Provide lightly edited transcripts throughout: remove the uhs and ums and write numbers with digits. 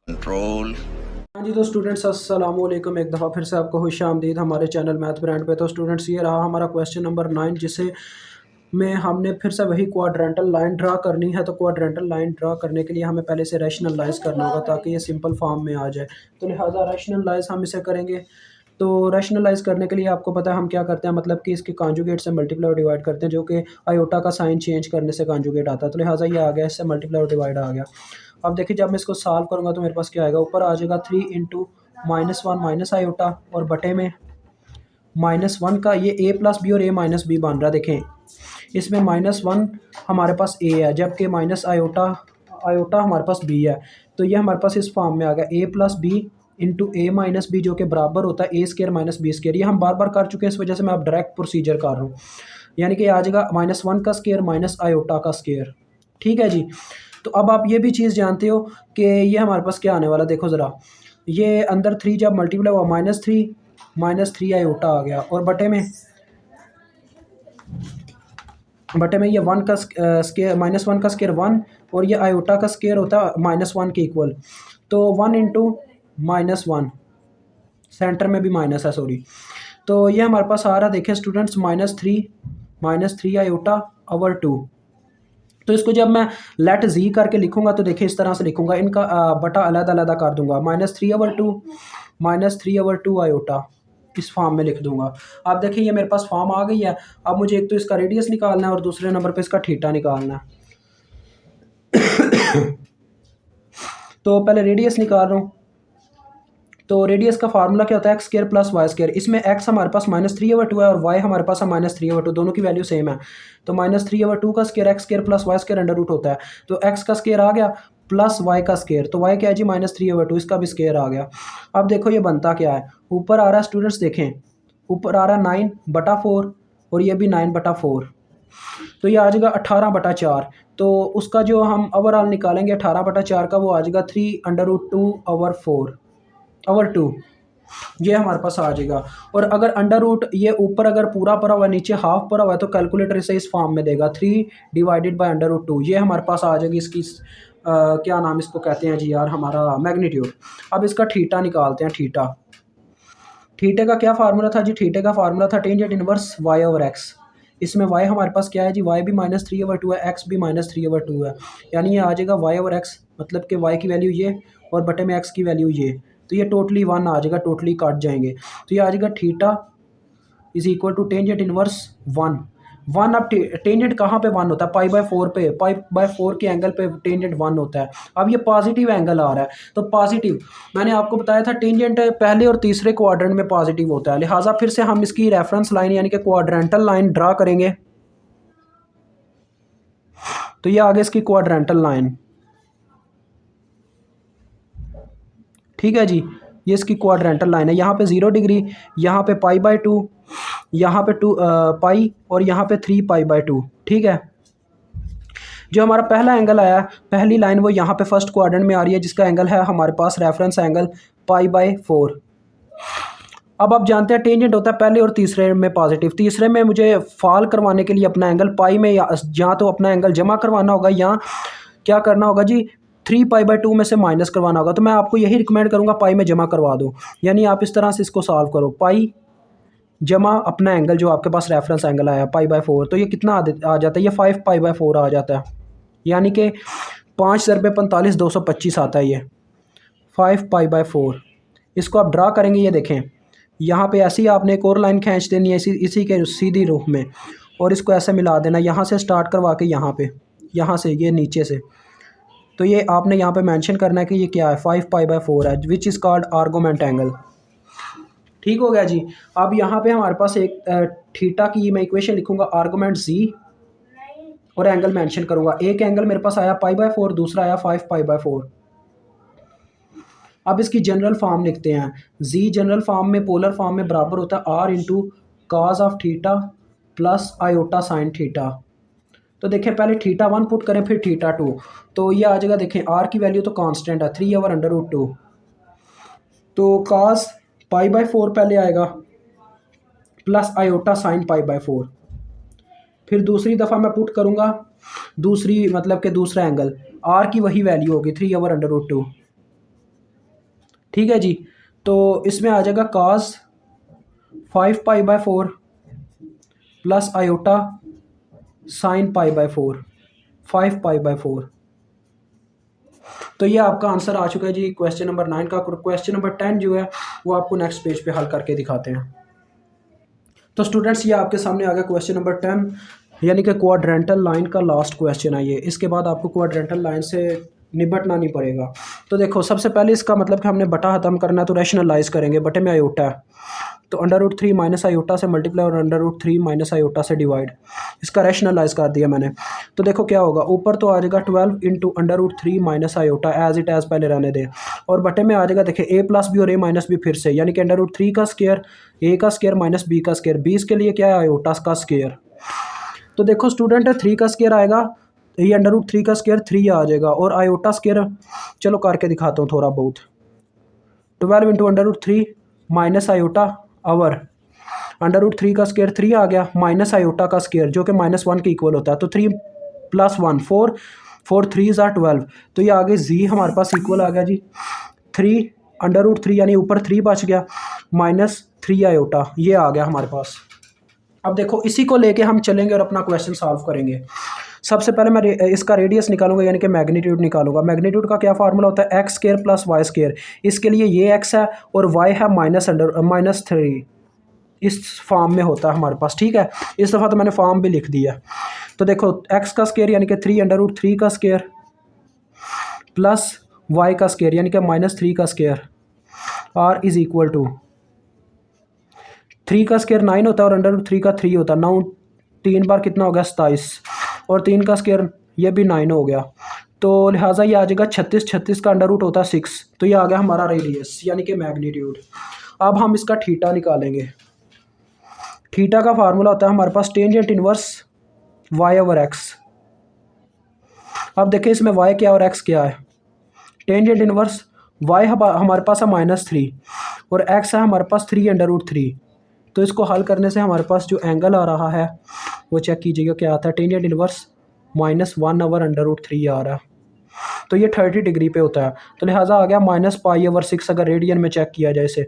Control. हाँ जी, तो students अस्सलाम वालेकुम। एक दफ़ा फिर से आपको खुश आमदीद हमारे चैनल मैथ ब्रांड पे। तो स्टूडेंट्स, ये रहा हमारा क्वेश्चन नंबर 9, जिसे में हमने फिर से वही क्वाड्रेंटल लाइन ड्रा करनी है। तो क्वाड्रेंटल लाइन ड्रा करने के लिए हमें पहले से रैशनलाइज करना होगा ताकि ये सिंपल फॉर्म में आ जाए। तो लिहाजा रैशनलाइज हम इसे करेंगे। तो रैशनलाइज करने के लिए आपको पता है हम क्या करते हैं, मतलब कि इसके कॉन्जुगेट से मल्टीप्लाई और डिवाइड करते हैं, जो कि आयोटा का साइन चेंज करने से कॉन्जुगेट आता है। तो लिहाजा ये आ गया, इससे मल्टीप्लाई और डिवाइड आ गया। अब देखिए, जब मैं इसको सॉल्व करूंगा तो मेरे पास क्या आएगा, ऊपर आ जाएगा 3 इंटू -1 माइनस आयोटा, और बटे में -1 का ये a प्लस बी और a माइनस बी बन रहा है। देखें, इसमें -1 हमारे पास a है, जबकि माइनस आयोटा आयोटा हमारे पास b है। तो ये हमारे पास इस फॉर्म में आ गया a plus B into A minus B, जो कि बराबर होता है a square minus B square. ये हम बार बार कर चुके हैं, इस वजह से मैं अब डायरेक्ट प्रोसीजर कर रहा हूँ। यानी कि आ जाएगा -1 का स्केयर माइनस आयोटा का स्केयर। ठीक है जी। तो अब आप ये भी चीज़ जानते हो कि ये हमारे पास क्या आने वाला, देखो ज़रा, ये अंदर 3 जब मल्टीप्लाई हुआ -3 आयोटा आ गया, और बटे में ये 1 का स्केयर -1 का स्केयर 1, और ये आयोटा का स्केयर होता है -1 के इक्वल। तो 1 इंटू -1, सेंटर में भी माइनस है, सॉरी। तो ये हमारे पास आ रहा है, देखें स्टूडेंट्स, -3 आयोटा ओवर 2। तो इसको जब मैं लेट जी करके लिखूंगा तो देखिए इस तरह से लिखूंगा, इनका बटा अलग अलग कर दूंगा। -3/2 आयोटा इस फॉर्म में लिख दूंगा। अब देखिए ये मेरे पास फॉर्म आ गई है। अब मुझे एक तो इसका रेडियस निकालना है और दूसरे नंबर पे इसका थीटा निकालना है। तो पहले रेडियस निकाल रहा हूँ। तो रेडियस का फार्मूला क्या होता है, X square plus Y square. इसमें एक्स हमारे पास -3/2 है और वाई हमारे पास है -3/2, दोनों की वैल्यू सेम है। तो -3/2 का square X square plus Y square under root होता है। तो एक्स का स्केयर आ गया प्लस वाई का स्केयर, तो वाई क्या है जी -3/2, इसका भी स्केयर आ गया। अब देखो ये बनता क्या है, ऊपर आ रहा है स्टूडेंट्स, देखें ऊपर आ रहा है 9/4 और ये भी 9/4। तो ये आ जाएगा 18/4। तो उसका जो हम ओवरऑल निकालेंगे 18/4 का, वो आ जाएगा 3√2/4/2। ये हमारे पास आ जाएगा। और अगर अंडर रूट ये ऊपर अगर पूरा पड़ा हुआ है, नीचे हाफ पड़ा हुआ है, तो कैलकुलेटर इसे इस फॉर्म में देगा 3/√2। ये हमारे पास आ जाएगी इसकी क्या नाम इसको कहते हैं जी यार, हमारा मैग्नीट्यूड। अब इसका थीटा निकालते हैं। थीटे का क्या फार्मूला था जी, थीटे का फार्मूला था tangent inverse Y over X. इसमें वाई हमारे पास क्या है जी, वाई भी -3/2 है, एक्स भी -3/2 है। यानी ये आ जाएगा वाई ओवर एक्स, मतलब कि वाई की वैल्यू ये और बटे में एक्स की वैल्यू ये। तो ये टोटली 1 आ जाएगा, टोटली काट जाएंगे। तो ये आ जाएगा theta is equal to tangent inverse 1। अब टेंजेंट कहाँ पे 1 होता है, π/4 पे, π/4 के एंगल पे टेंजेंट 1 होता है। अब ये पॉजिटिव एंगल आ रहा है, तो पॉजिटिव मैंने आपको बताया था टेंजेंट पहले और तीसरे क्वाड्रेंट में पॉजिटिव होता है। लिहाजा फिर से हम इसकी रेफरेंस लाइन यानी कि क्वाड्रेंटल लाइन ड्रा करेंगे। तो ये आगे इसकी क्वाड्रेंटल लाइन, ठीक है जी। ये इसकी क्वाड्रेंटल लाइन है, यहाँ पे 0 डिग्री, यहाँ पे π/2, यहाँ पे 2 पाई, और यहाँ पे 3π/2। ठीक है। जो हमारा पहला एंगल आया, पहली लाइन, वो यहाँ पे फर्स्ट क्वाड्रेंट में आ रही है, जिसका एंगल है हमारे पास रेफरेंस एंगल π/4। अब आप जानते हैं टेंजेंट होता है पहले और तीसरे में पॉजिटिव। तीसरे में मुझे फॉल करवाने के लिए अपना एंगल पाई में या तो अपना एंगल जमा करवाना होगा, या क्या करना होगा जी, 3π/2 में से माइनस करवाना होगा। तो मैं आपको यही रिकमेंड करूँगा, पाई में जमा करवा दो। यानी आप इस तरह से इसको सॉल्व करो, पाई जमा अपना एंगल जो आपके पास रेफरेंस एंगल आया π/4। तो ये कितना आ जाता है, ये 5π/4 आ जाता है। यानी कि 5×45 आता है ये 5π/4। इसको आप ड्रा करेंगे, ये देखें यहाँ पे ऐसे ही आपने एक और लाइन खींच देनी है इसी के सीधी रूप में, और इसको ऐसे मिला देना, यहाँ से स्टार्ट करवा के यहाँ पे, यहाँ से ये नीचे से। तो ये आपने यहाँ पे मेंशन करना है कि ये क्या है, 5π/4 है, which is called argument angle. ठीक हो गया जी। अब यहाँ पे हमारे पास एक थीटा की मैं इक्वेशन लिखूंगा, आर्गुमेंट जी, और एंगल मेंशन करूंगा। एक एंगल मेरे पास आया π/4, दूसरा आया 5π/4। अब इसकी जनरल फॉर्म लिखते हैं। जी जनरल फॉर्म में, पोलर फॉर्म में बराबर होता है r into cause of theta plus iota sine theta. तो देखें पहले θ1 पुट करें, फिर θ2। तो ये आ जाएगा, देखें r की वैल्यू तो कांस्टेंट है 3/√2। तो काज π/4 पहले आएगा प्लस आयोटा साइन π/4। फिर दूसरी दफ़ा मैं पुट करूँगा, दूसरी मतलब कि दूसरा एंगल, r की वही वैल्यू होगी 3/√2। ठीक है जी। तो इसमें आ जाएगा cos 5 पाई/4 प्लस आयोटा साइन पाई/4, 5 पाई/4। तो ये आपका आंसर आ चुका है जी क्वेश्चन नंबर 9 का। क्वेश्चन नंबर 10 जो है वो आपको नेक्स्ट पेज पे हल करके दिखाते हैं। तो स्टूडेंट्स ये आपके सामने आ गया क्वेश्चन नंबर 10, यानी कि क्वाड्रेंटल लाइन का लास्ट क्वेश्चन है ये। इसके बाद आपको क्वाड्रेंटल लाइन से निपटना नहीं पड़ेगा। तो देखो सबसे पहले इसका मतलब कि हमने बटा ख़त्म करना है, तो रैशनलाइज करेंगे। बटे में आयोटा है तो √3 माइनस आयोटा से मल्टीप्लाई और √3 माइनस आयोटा से डिवाइड। इसका रैशनलाइज कर दिया मैंने। तो देखो क्या होगा, ऊपर तो आ जाएगा 12 into √3 minus iota, as it is पहले रहने दें। और बटे में आ जाएगा देखिए a प्लस बी और a माइनस बी फिर से, यानी कि √3 का स्क्वायर, a का स्क्वायर माइनस b का स्क्वायर। b के लिए क्या है, आयोटा का स्क्वायर। तो देखो स्टूडेंट 3 का स्क्वायर आएगा, ये √3 का स्क्वायर 3 आ जाएगा, और आयोटा स्क्वायर चलो करके दिखाता हूँ थोड़ा बहुत। 12 इंटू √3 माइनस आयोटा आवर, √3 का स्क्वायर 3 आ गया, माइनस आयोटा का स्क्वायर जो कि -1 के इक्वल होता है। तो 3 + 1 4, 4 3 = 12। तो ये आगे जी हमारे पास इक्वल आ गया जी 3 √3, यानी ऊपर 3 बच गया, -3 आयोटा, ये आ गया हमारे पास। अब देखो इसी को लेके हम चलेंगे और अपना क्वेश्चन सॉल्व करेंगे। सबसे पहले मैं इसका रेडियस निकालूंगा, यानी कि मैग्नीट्यूड निकालूंगा। मैग्नीट्यूड का क्या फार्मूला होता है, x² + y²। इसके लिए ये x है और y है -3, इस फॉर्म में होता है हमारे पास। ठीक है, इस दफ़ा तो मैंने फॉर्म भी लिख दिया। तो देखो x का स्क्वायर यानी कि 3 √3 का स्क्वायर प्लस y का स्क्वायर यानी कि -3 का square, r is equal to 3 का स्क्वायर 9 होता है और √3 का 3 होता है। 9 3 बार कितना हो गया, 27, और 3 का स्क्वायर ये भी 9 हो गया। तो लिहाजा ये आ जाएगा 36, 36 का अंडर रूट होता है 6। तो ये आ गया हमारा रेडियस यानी कि मैग्नीट्यूड। अब हम इसका थीटा निकालेंगे। थीटा का फार्मूला होता है हमारे पास टेंजेंट इनवर्स y/x। अब देखिए इसमें y क्या और x क्या है। टेंजेंट इनवर्स y हमारे पास है -3 और x है हमारे पास 3 √3। तो इसको हल करने से हमारे पास जो एंगल आ रहा है वो चेक कीजिएगा क्या आता है। टेंजेंट इनवर्स -1/√3 आ रहा है, तो ये 30 डिग्री पे होता है। तो लिहाजा आ गया -π/6 अगर रेडियन में चेक किया जाए इसे।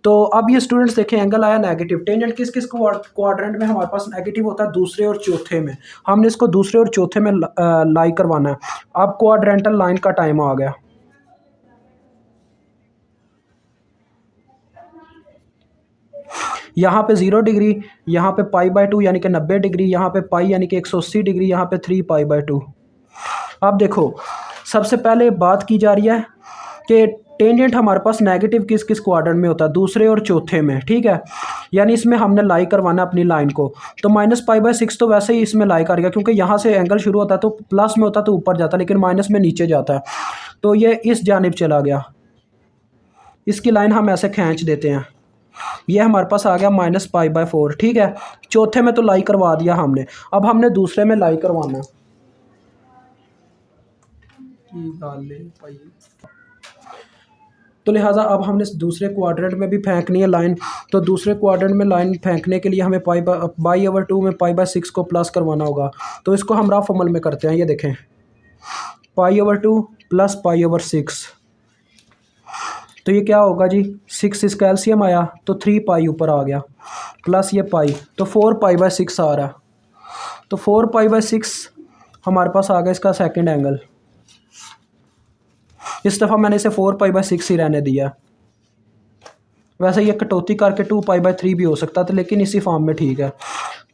तो अब ये स्टूडेंट्स देखें एंगल आया नेगेटिव। टेंजेंट किस किस क्वाड्रेंट में हमारे पास नेगेटिव होता है, दूसरे और चौथे में। हमने इसको दूसरे और चौथे में लाई करवाना है। अब क्वाड्रेंटल लाइन का टाइम आ गया। यहाँ पे 0 डिग्री, यहाँ पे π/2 यानी कि 90 डिग्री, यहाँ पे पाई यानी कि 180 डिग्री, यहाँ पे 3 π/2। अब देखो सबसे पहले बात की जा रही है कि टेंजेंट हमारे पास नेगेटिव किस किस क्वाड्रेंट में होता है, दूसरे और चौथे में। ठीक है, यानी इसमें हमने लाई करवाना अपनी लाइन को। तो -π/6 तो वैसे ही इसमें लाई कर गया, क्योंकि यहाँ से एंगल शुरू होता है तो प्लस में होता है तो ऊपर जाता है, लेकिन माइनस में नीचे जाता है। तो ये इस जानिब चला गया, इसकी लाइन हम ऐसे खींच देते हैं। ये हमारे पास आ गया -π/4। ठीक है, चौथे में तो लाई करवा दिया हमने, अब हमने दूसरे में लाई करवाना। तो लिहाजा अब हमने दूसरे क्वाड्रेंट में भी फेंकनी है लाइन। तो दूसरे क्वाड्रेंट में लाइन फेंकने के लिए हमें π/2 में π/6 को प्लस करवाना होगा। तो इसको हम रफ अमल में करते हैं। ये देखें π/2 प्लस π/6, तो ये क्या होगा जी, 6 इसका एलसीएम आया तो 3 पाई ऊपर आ गया, प्लस ये पाई, तो 4 π/6 आ रहा है। तो 4 π/6 हमारे पास आ गया इसका सेकंड एंगल। इस दफ़ा मैंने इसे 4 π/6 ही रहने दिया। वैसे ये कटौती करके 2 π/3 भी हो सकता था, लेकिन इसी फॉर्म में ठीक है।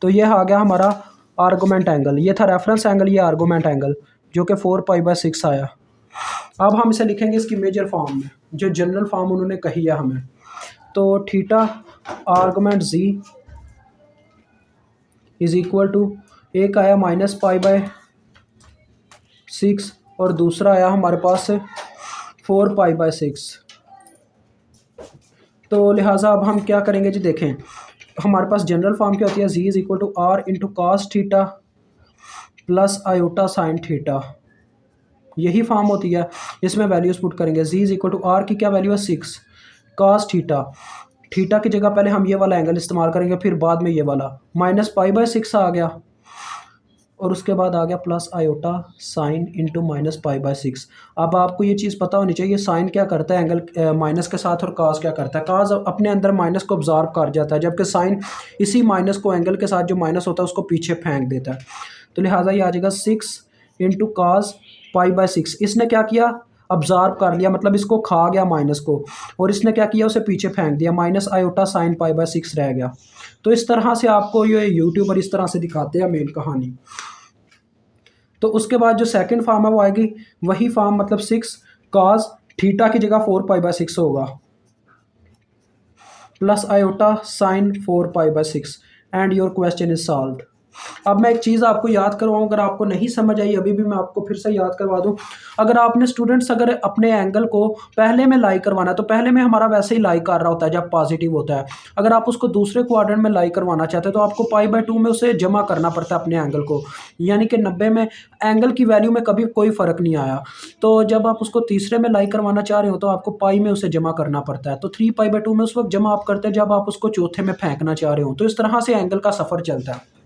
तो ये आ गया हमारा आर्गूमेंट एंगल। ये था रेफरेंस एंगल, ये आर्गूमेंट एंगल जो कि 4 π/6 आया। अब हम इसे लिखेंगे इसकी मेजर फॉर्म में, जो जनरल फॉर्म उन्होंने कही है हमें। तो theta argument z is equal to, एक आया -π/6 और दूसरा आया हमारे पास 4 π/6। तो लिहाजा अब हम क्या करेंगे जी, देखें हमारे पास जनरल फॉर्म क्या होती है, z is equal to r into cos theta plus iota sine theta, यही फॉर्म होती है। इसमें वैल्यूज पुट करेंगे। z is equal to r की क्या वैल्यू है 6, cos थीटा, थीटा की जगह पहले हम ये वाला एंगल इस्तेमाल करेंगे, फिर बाद में ये वाला, -π/6 आ गया और उसके बाद आ गया plus iota sine into minus pi by six. अब आपको ये चीज़ पता होनी चाहिए साइन क्या करता है एंगल माइनस के साथ, और काज क्या करता है। काज अपने अंदर माइनस को ऑब्जॉर्व कर जाता है, जबकि साइन इसी माइनस को एंगल के साथ जो माइनस होता है उसको पीछे फेंक देता है। तो लिहाजा ये आ जाएगा 6 into cause pi by six. इसने क्या किया, ऑब्जॉर्व कर लिया, मतलब इसको खा गया माइनस को, और इसने क्या किया, उसे पीछे फेंक दिया, minus iota sine pi by six रह गया। तो इस तरह से आपको ये यूट्यूबर इस तरह से दिखाते हैं मेन कहानी। तो उसके बाद जो सेकंड फॉर्म है वो आएगी वही फॉर्म, मतलब 6 कॉस थीटा की जगह 4 पाई बाय 6 होगा, plus iota sign 4 pi by 6 and your question is solved. अब मैं एक चीज़ आपको याद करवाऊँ, अगर आपको नहीं समझ आई अभी भी मैं आपको फिर से याद करवा दूँ। अगर आपने स्टूडेंट्स अगर अपने एंगल को पहले में लाई करवाना है तो पहले में हमारा वैसे ही लाई कर रहा होता है जब पॉजिटिव होता है। अगर आप उसको दूसरे क्वाड्रेंट में लाई करवाना चाहते हैं तो आपको पाई बाय 2 में उसे जमा करना पड़ता है अपने एंगल को, यानी कि 90 में एंगल की वैल्यू में कभी कोई फ़र्क नहीं आया। तो जब आप उसको तीसरे में लाई करवाना चाह रहे हो तो आपको पाई में उसे जमा करना पड़ता है। तो 3 पाई बाय 2 में उस वक्त जमा आप करते हैं जब आप उसको चौथे में फेंकना चाह रहे हो। तो इस तरह से एंगल का सफ़र चलता है।